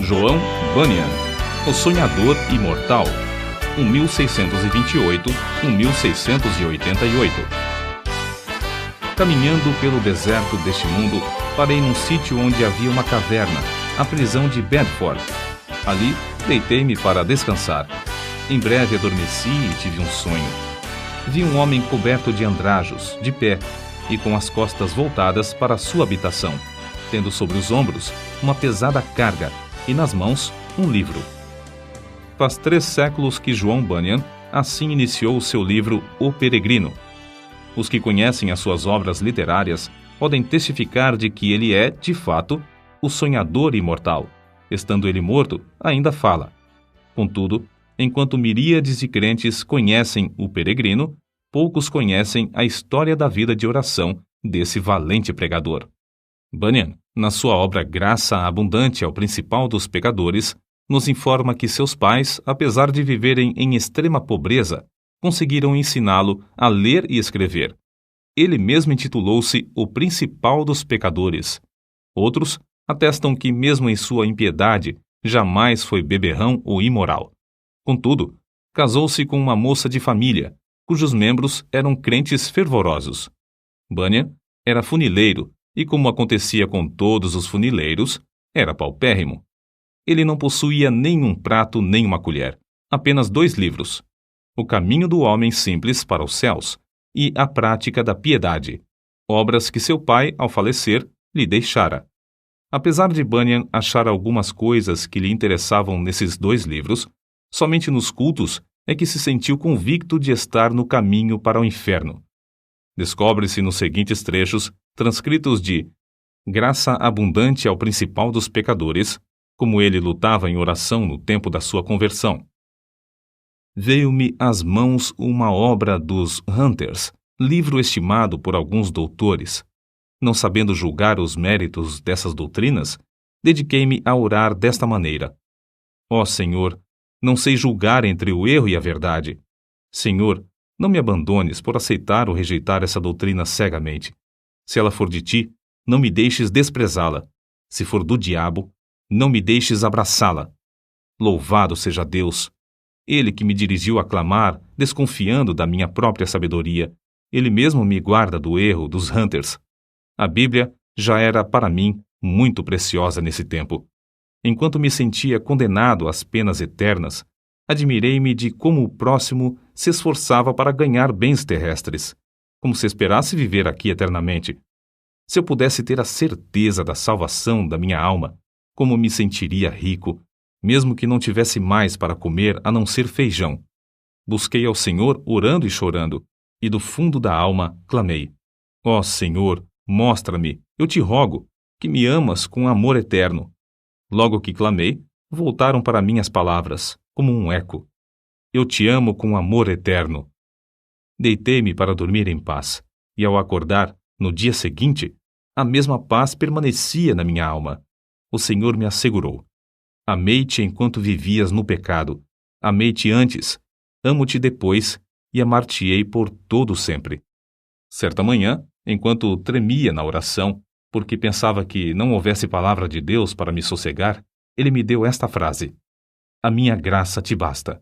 João Bunyan, o sonhador imortal, 1628-1688. Caminhando pelo deserto deste mundo, parei num sítio onde havia uma caverna, a prisão de Bedford. Ali, deitei-me para descansar. Em breve adormeci e tive um sonho. Vi um homem coberto de andrajos, de pé, e com as costas voltadas para a sua habitação, tendo sobre os ombros uma pesada carga e nas mãos um livro. Faz 3 séculos que João Bunyan assim iniciou o seu livro O Peregrino. Os que conhecem as suas obras literárias podem testificar de que ele é, de fato, o sonhador imortal. Estando ele morto, ainda fala. Contudo, enquanto miríades de crentes conhecem o Peregrino, poucos conhecem a história da vida de oração desse valente pregador. Bunyan, na sua obra Graça Abundante ao Principal dos Pecadores, nos informa que seus pais, apesar de viverem em extrema pobreza, conseguiram ensiná-lo a ler e escrever. Ele mesmo intitulou-se o Principal dos Pecadores. Outros atestam que, mesmo em sua impiedade, jamais foi beberrão ou imoral. Contudo, casou-se com uma moça de família, cujos membros eram crentes fervorosos. Bunyan era funileiro e, como acontecia com todos os funileiros, era paupérrimo. Ele não possuía nem um prato nem uma colher, apenas 2 livros: O Caminho do Homem Simples para os Céus e A Prática da Piedade, obras que seu pai, ao falecer, lhe deixara. Apesar de Bunyan achar algumas coisas que lhe interessavam nesses 2 livros, somente nos cultos é que se sentiu convicto de estar no caminho para o inferno. Descobre-se nos seguintes trechos, transcritos de Graça Abundante ao Principal dos Pecadores, como ele lutava em oração no tempo da sua conversão. Veio-me às mãos uma obra dos Hunters, livro estimado por alguns doutores. Não sabendo julgar os méritos dessas doutrinas, dediquei-me a orar desta maneira: Ó Senhor, não sei julgar entre o erro e a verdade. Senhor, não me abandones por aceitar ou rejeitar essa doutrina cegamente. Se ela for de ti, não me deixes desprezá-la. Se for do diabo, não me deixes abraçá-la. Louvado seja Deus! Ele que me dirigiu a clamar, desconfiando da minha própria sabedoria, ele mesmo me guarda do erro dos Hunters. A Bíblia já era para mim muito preciosa nesse tempo. Enquanto me sentia condenado às penas eternas, admirei-me de como o próximo se esforçava para ganhar bens terrestres, como se esperasse viver aqui eternamente. Se eu pudesse ter a certeza da salvação da minha alma, como me sentiria rico, mesmo que não tivesse mais para comer a não ser feijão. Busquei ao Senhor orando e chorando, e do fundo da alma clamei: Ó Senhor, mostra-me, eu te rogo, que me amas com amor eterno. Logo que clamei, voltaram para mim as palavras, como um eco: Eu te amo com amor eterno. Deitei-me para dormir em paz, e ao acordar, no dia seguinte, a mesma paz permanecia na minha alma. O Senhor me assegurou: Amei-te enquanto vivias no pecado. Amei-te antes, amo-te depois e amar-te-ei por todo sempre. Certa manhã, enquanto tremia na oração, porque pensava que não houvesse palavra de Deus para me sossegar, ele me deu esta frase: A minha graça te basta.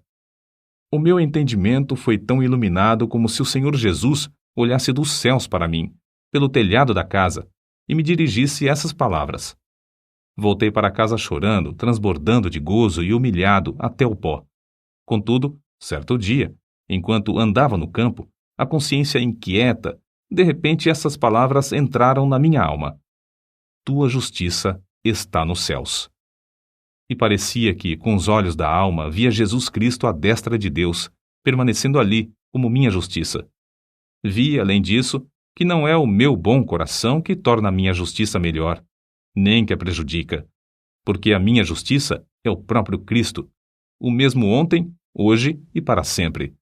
O meu entendimento foi tão iluminado como se o Senhor Jesus olhasse dos céus para mim, pelo telhado da casa, e me dirigisse essas palavras. Voltei para casa chorando, transbordando de gozo e humilhado até o pó. Contudo, certo dia, enquanto andava no campo, a consciência inquieta, de repente essas palavras entraram na minha alma: Tua justiça está nos céus. E parecia que, com os olhos da alma, via Jesus Cristo à destra de Deus, permanecendo ali como minha justiça. Vi, além disso, que não é o meu bom coração que torna a minha justiça melhor, nem que a prejudica, porque a minha justiça é o próprio Cristo, o mesmo ontem, hoje e para sempre.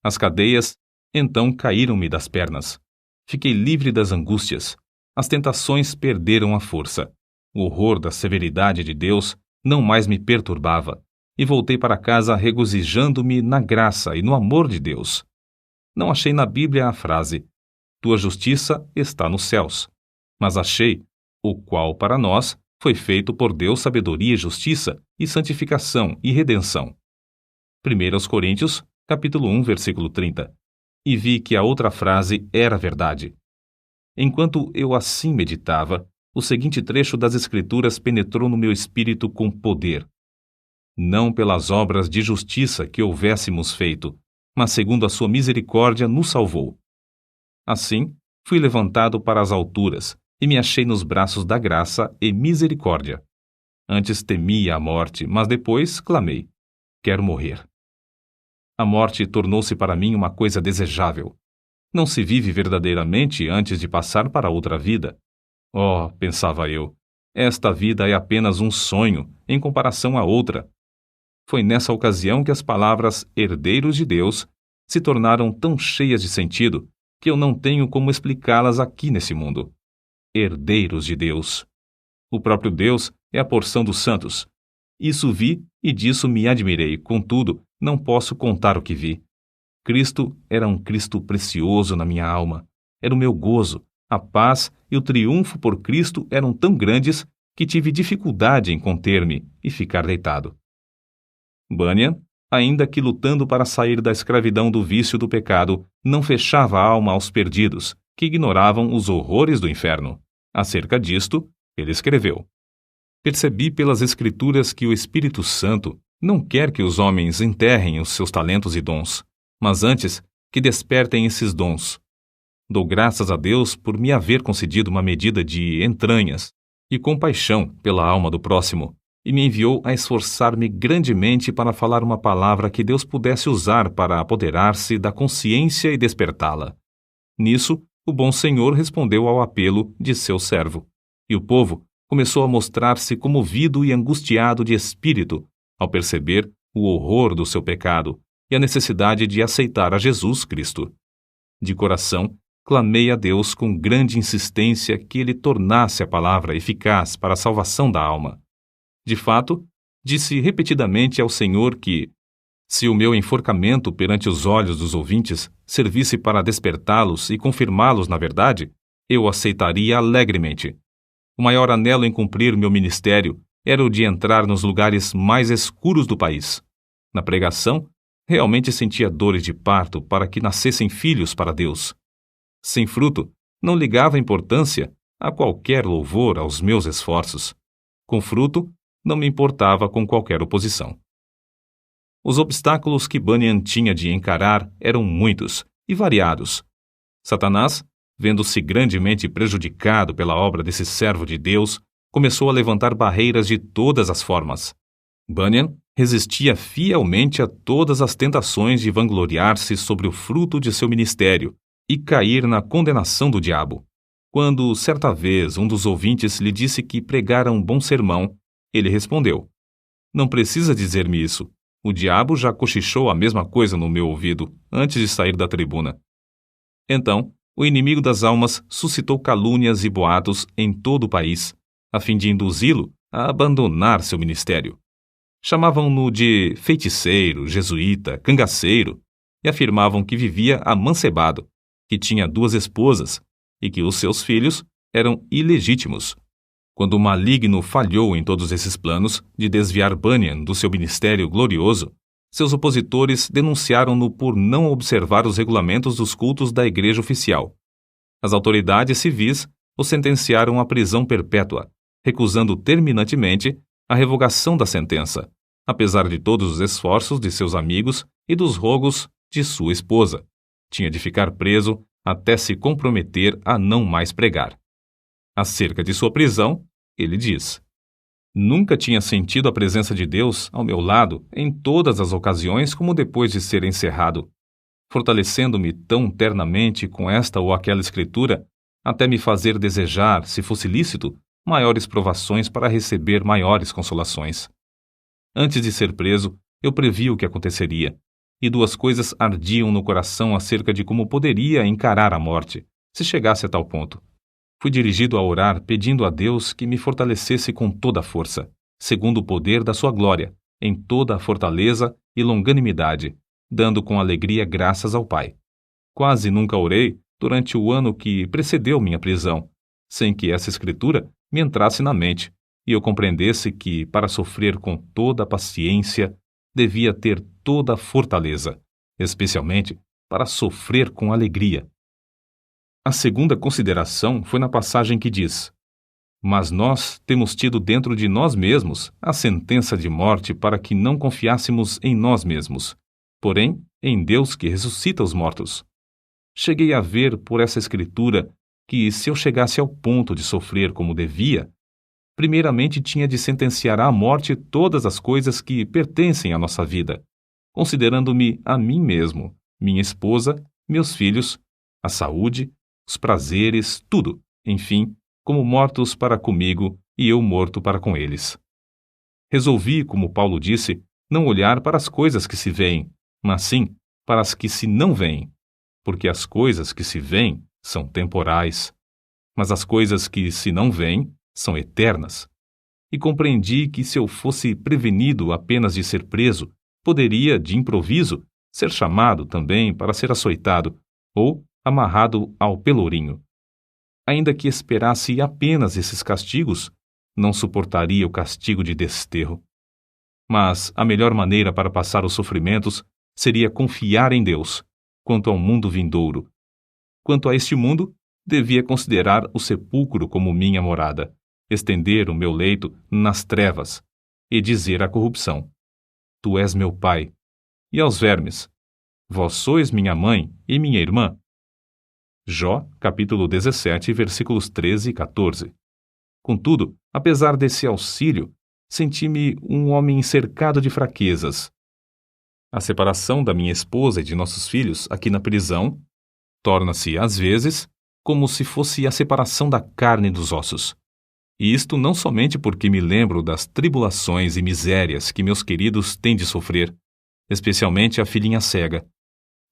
As cadeias, então, caíram-me das pernas. Fiquei livre das angústias. As tentações perderam a força. O horror da severidade de Deus não mais me perturbava, e voltei para casa regozijando-me na graça e no amor de Deus. Não achei na Bíblia a frase: Tua justiça está nos céus, mas achei o qual para nós foi feito por Deus sabedoria e justiça, e santificação e redenção. 1 Coríntios, capítulo 1, versículo 30. E vi que a outra frase era verdade. Enquanto eu assim meditava, o seguinte trecho das Escrituras penetrou no meu espírito com poder. Não pelas obras de justiça que houvéssemos feito, mas segundo a sua misericórdia nos salvou. Assim, fui levantado para as alturas, e me achei nos braços da graça e misericórdia. Antes temia a morte, mas depois clamei: quero morrer. A morte tornou-se para mim uma coisa desejável. Não se vive verdadeiramente antes de passar para outra vida. Oh, pensava eu, esta vida é apenas um sonho em comparação à outra. Foi nessa ocasião que as palavras herdeiros de Deus se tornaram tão cheias de sentido que eu não tenho como explicá-las aqui nesse mundo. Herdeiros de Deus. O próprio Deus é a porção dos santos. Isso vi e disso me admirei, contudo, não posso contar o que vi. Cristo era um Cristo precioso na minha alma. Era o meu gozo, a paz e o triunfo por Cristo eram tão grandes que tive dificuldade em conter-me e ficar deitado. Bunyan, ainda que lutando para sair da escravidão do vício do pecado, não fechava a alma aos perdidos, que ignoravam os horrores do inferno. Acerca disto, ele escreveu: percebi pelas Escrituras que o Espírito Santo não quer que os homens enterrem os seus talentos e dons, mas antes que despertem esses dons. Dou graças a Deus por me haver concedido uma medida de entranhas e compaixão pela alma do próximo, e me enviou a esforçar-me grandemente para falar uma palavra que Deus pudesse usar para apoderar-se da consciência e despertá-la. Nisso, o bom Senhor respondeu ao apelo de seu servo, e o povo começou a mostrar-se comovido e angustiado de espírito ao perceber o horror do seu pecado e a necessidade de aceitar a Jesus Cristo. De coração, clamei a Deus com grande insistência que Ele tornasse a palavra eficaz para a salvação da alma. De fato, disse repetidamente ao Senhor que, se o meu enforcamento perante os olhos dos ouvintes servisse para despertá-los e confirmá-los na verdade, eu aceitaria alegremente. O maior anelo em cumprir meu ministério era o de entrar nos lugares mais escuros do país. Na pregação, realmente sentia dores de parto para que nascessem filhos para Deus. Sem fruto, não ligava importância a qualquer louvor aos meus esforços. Com fruto, não me importava com qualquer oposição. Os obstáculos que Bunyan tinha de encarar eram muitos e variados. Satanás, vendo-se grandemente prejudicado pela obra desse servo de Deus, começou a levantar barreiras de todas as formas. Bunyan resistia fielmente a todas as tentações de vangloriar-se sobre o fruto de seu ministério e cair na condenação do diabo. Quando, certa vez, um dos ouvintes lhe disse que pregara um bom sermão, ele respondeu: não precisa dizer-me isso. O diabo já cochichou a mesma coisa no meu ouvido antes de sair da tribuna. Então, o inimigo das almas suscitou calúnias e boatos em todo o país, a fim de induzi-lo a abandonar seu ministério. Chamavam-no de feiticeiro, jesuíta, cangaceiro, e afirmavam que vivia amancebado, que tinha 2 esposas e que os seus filhos eram ilegítimos. Quando o maligno falhou em todos esses planos de desviar Bunyan do seu ministério glorioso, seus opositores denunciaram-no por não observar os regulamentos dos cultos da igreja oficial. As autoridades civis o sentenciaram à prisão perpétua, recusando terminantemente a revogação da sentença, apesar de todos os esforços de seus amigos e dos rogos de sua esposa. Tinha de ficar preso até se comprometer a não mais pregar. Acerca de sua prisão, ele diz: nunca tinha sentido a presença de Deus ao meu lado em todas as ocasiões como depois de ser encerrado, fortalecendo-me tão ternamente com esta ou aquela escritura, até me fazer desejar, se fosse lícito, maiores provações para receber maiores consolações. Antes de ser preso, eu previ o que aconteceria, e 2 coisas ardiam no coração acerca de como poderia encarar a morte, se chegasse a tal ponto. Fui dirigido a orar pedindo a Deus que me fortalecesse com toda a força, segundo o poder da sua glória, em toda a fortaleza e longanimidade, dando com alegria graças ao Pai. Quase nunca orei durante o ano que precedeu minha prisão, sem que essa escritura me entrasse na mente, e eu compreendesse que, para sofrer com toda a paciência, devia ter toda a fortaleza, especialmente para sofrer com alegria. A segunda consideração foi na passagem que diz: Mas nós temos tido dentro de nós mesmos a sentença de morte para que não confiássemos em nós mesmos, porém em Deus que ressuscita os mortos. Cheguei a ver por essa escritura que, se eu chegasse ao ponto de sofrer como devia, primeiramente tinha de sentenciar à morte todas as coisas que pertencem à nossa vida, considerando-me a mim mesmo, minha esposa, meus filhos, a saúde, os prazeres, tudo, enfim, como mortos para comigo e eu morto para com eles. Resolvi, como Paulo disse, não olhar para as coisas que se veem, mas sim para as que se não veem, porque as coisas que se veem são temporais, mas as coisas que se não veem são eternas. E compreendi que, se eu fosse prevenido apenas de ser preso, poderia, de improviso, ser chamado também para ser açoitado ou amarrado ao pelourinho. Ainda que esperasse apenas esses castigos, não suportaria o castigo de desterro. Mas a melhor maneira para passar os sofrimentos seria confiar em Deus, quanto ao mundo vindouro. Quanto a este mundo, devia considerar o sepulcro como minha morada, estender o meu leito nas trevas e dizer à corrupção: Tu és meu pai, e aos vermes: Vós sois minha mãe e minha irmã. Jó, capítulo 17, versículos 13 e 14. Contudo, apesar desse auxílio, senti-me um homem cercado de fraquezas. A separação da minha esposa e de nossos filhos aqui na prisão torna-se, às vezes, como se fosse a separação da carne dos ossos. E isto não somente porque me lembro das tribulações e misérias que meus queridos têm de sofrer, especialmente a filhinha cega.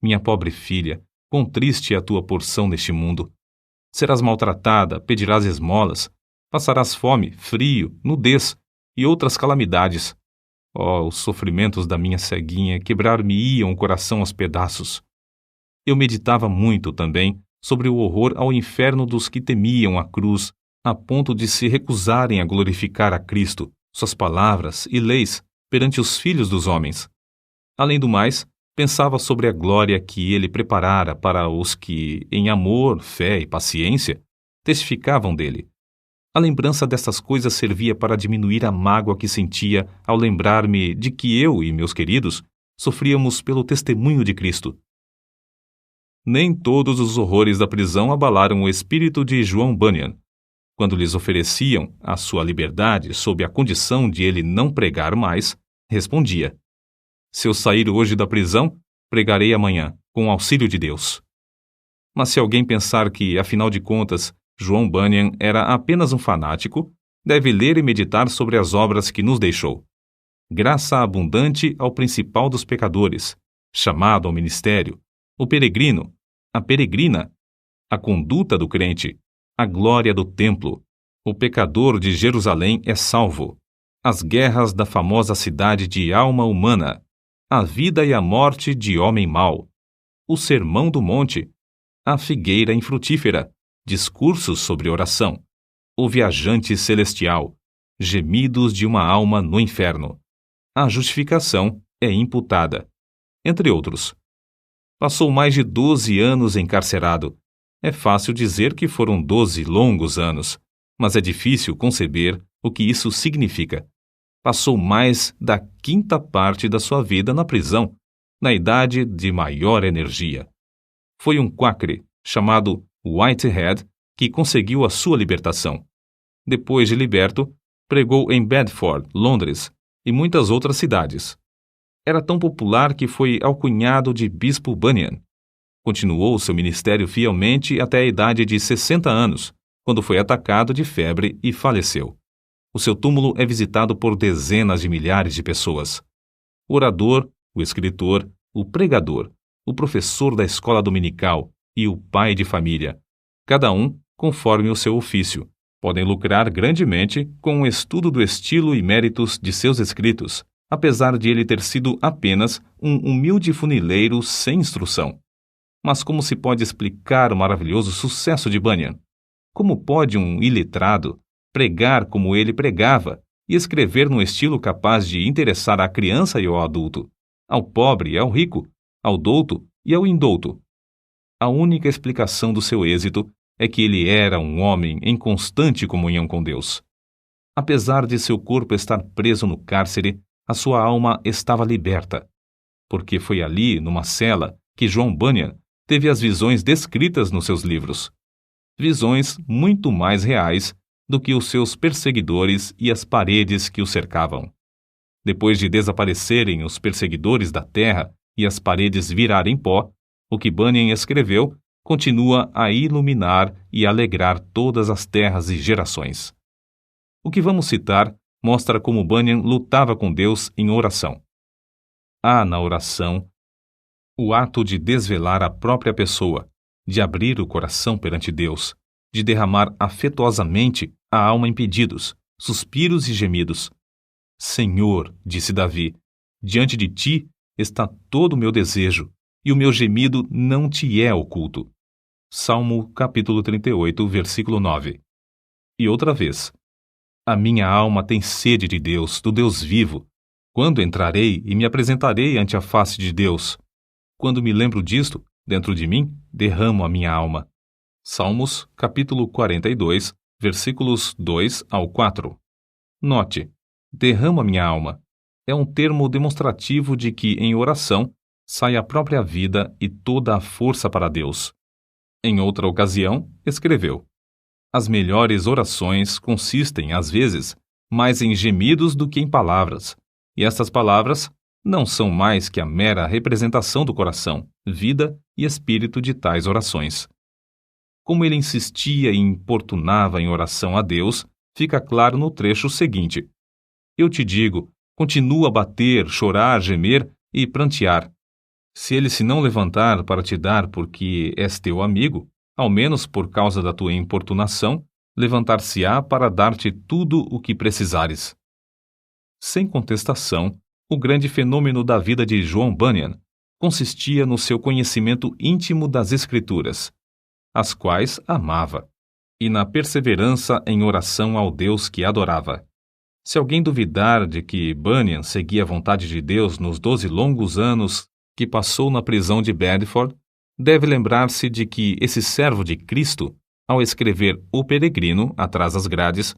Minha pobre filha, quão triste é a tua porção neste mundo. Serás maltratada, pedirás esmolas, passarás fome, frio, nudez e outras calamidades. Oh, os sofrimentos da minha ceguinha quebrar-me-iam o coração aos pedaços. Eu meditava muito também sobre o horror ao inferno dos que temiam a cruz, a ponto de se recusarem a glorificar a Cristo, suas palavras e leis perante os filhos dos homens. Além do mais, pensava sobre a glória que ele preparara para os que, em amor, fé e paciência, testificavam dele. A lembrança destas coisas servia para diminuir a mágoa que sentia ao lembrar-me de que eu e meus queridos sofríamos pelo testemunho de Cristo. Nem todos os horrores da prisão abalaram o espírito de João Bunyan. Quando lhes ofereciam a sua liberdade sob a condição de ele não pregar mais, respondia: Se eu sair hoje da prisão, pregarei amanhã, com o auxílio de Deus. Mas se alguém pensar que, afinal de contas, João Bunyan era apenas um fanático, deve ler e meditar sobre as obras que nos deixou. Graça abundante ao principal dos pecadores, chamado ao ministério, o peregrino, a peregrina, a conduta do crente, a glória do templo, o pecador de Jerusalém é salvo, as guerras da famosa cidade de alma humana, a vida e a morte de homem mau, o sermão do monte, a figueira infrutífera, discursos sobre oração, o viajante celestial, gemidos de uma alma no inferno, a justificação é imputada, entre outros. Passou mais de 12 anos encarcerado. É fácil dizer que foram 12 longos anos, mas é difícil conceber o que isso significa. Passou mais da quinta parte da sua vida na prisão, na idade de maior energia. Foi um quacre, chamado Whitehead, que conseguiu a sua libertação. Depois de liberto, pregou em Bedford, Londres e muitas outras cidades. Era tão popular que foi alcunhado de Bispo Bunyan. Continuou seu ministério fielmente até a idade de 60 anos, quando foi atacado de febre e faleceu. O seu túmulo é visitado por dezenas de milhares de pessoas. O orador, o escritor, o pregador, o professor da escola dominical e o pai de família, cada um conforme o seu ofício, podem lucrar grandemente com o estudo do estilo e méritos de seus escritos, apesar de ele ter sido apenas um humilde funileiro sem instrução. Mas como se pode explicar o maravilhoso sucesso de Bunyan? Como pode um iletrado, pregar como ele pregava e escrever num estilo capaz de interessar à criança e ao adulto, ao pobre e ao rico, ao douto e ao indouto. A única explicação do seu êxito é que ele era um homem em constante comunhão com Deus. Apesar de seu corpo estar preso no cárcere, a sua alma estava liberta, porque foi ali, numa cela, que John Bunyan teve as visões descritas nos seus livros. Visões muito mais reais do que os seus perseguidores e as paredes que o cercavam. Depois de desaparecerem os perseguidores da terra e as paredes virarem pó, o que Bunyan escreveu continua a iluminar e alegrar todas as terras e gerações. O que vamos citar mostra como Bunyan lutava com Deus em oração. Há na oração o ato de desvelar a própria pessoa, de abrir o coração perante Deus, de derramar afetuosamente a alma em pedidos, suspiros e gemidos. Senhor, disse Davi, diante de ti está todo o meu desejo, e o meu gemido não te é oculto. Salmo capítulo 38, versículo 9. E outra vez, a minha alma tem sede de Deus, do Deus vivo. Quando entrarei e me apresentarei ante a face de Deus? Quando me lembro disto, dentro de mim, derramo a minha alma. Salmos capítulo 42, versículos 2 ao 4. Note, derramo a minha alma. É um termo demonstrativo de que, em oração, sai a própria vida e toda a força para Deus. Em outra ocasião, escreveu: as melhores orações consistem, às vezes, mais em gemidos do que em palavras, e estas palavras não são mais que a mera representação do coração, vida e espírito de tais orações. Como ele insistia e importunava em oração a Deus, fica claro no trecho seguinte: eu te digo, continua a bater, chorar, gemer e prantear. Se ele se não levantar para te dar porque és teu amigo, ao menos por causa da tua importunação, levantar-se-á para dar-te tudo o que precisares. Sem contestação, o grande fenômeno da vida de John Bunyan consistia no seu conhecimento íntimo das Escrituras, as quais amava, e na perseverança em oração ao Deus que adorava. Se alguém duvidar de que Bunyan seguia a vontade de Deus nos 12 longos anos que passou na prisão de Bedford, deve lembrar-se de que esse servo de Cristo, ao escrever O Peregrino, atrás das grades,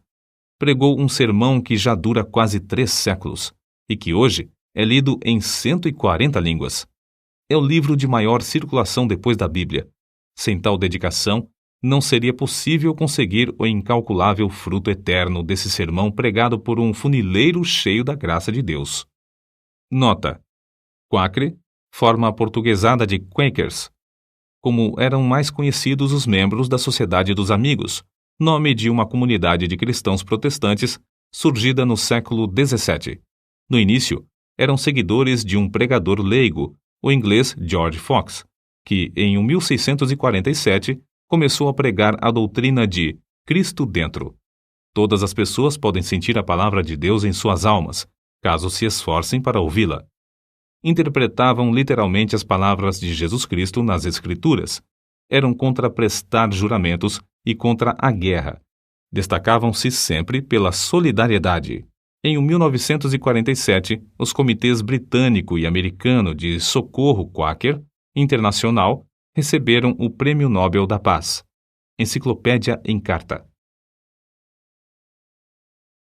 pregou um sermão que já dura quase 3 séculos e que hoje é lido em 140 línguas. É o livro de maior circulação depois da Bíblia. Sem tal dedicação, não seria possível conseguir o incalculável fruto eterno desse sermão pregado por um funileiro cheio da graça de Deus. Nota: Quakre, forma aportuguesada de Quakers, como eram mais conhecidos os membros da Sociedade dos Amigos, nome de uma comunidade de cristãos protestantes surgida no século XVII. No início, eram seguidores de um pregador leigo, o inglês George Fox, que, em 1647, começou a pregar a doutrina de Cristo dentro. Todas as pessoas podem sentir a palavra de Deus em suas almas, caso se esforcem para ouvi-la. Interpretavam literalmente as palavras de Jesus Cristo nas Escrituras. Eram contra prestar juramentos e contra a guerra. Destacavam-se sempre pela solidariedade. Em 1947, os comitês britânico e americano de socorro Quaker Internacional receberam o Prêmio Nobel da Paz. Enciclopédia em Carta.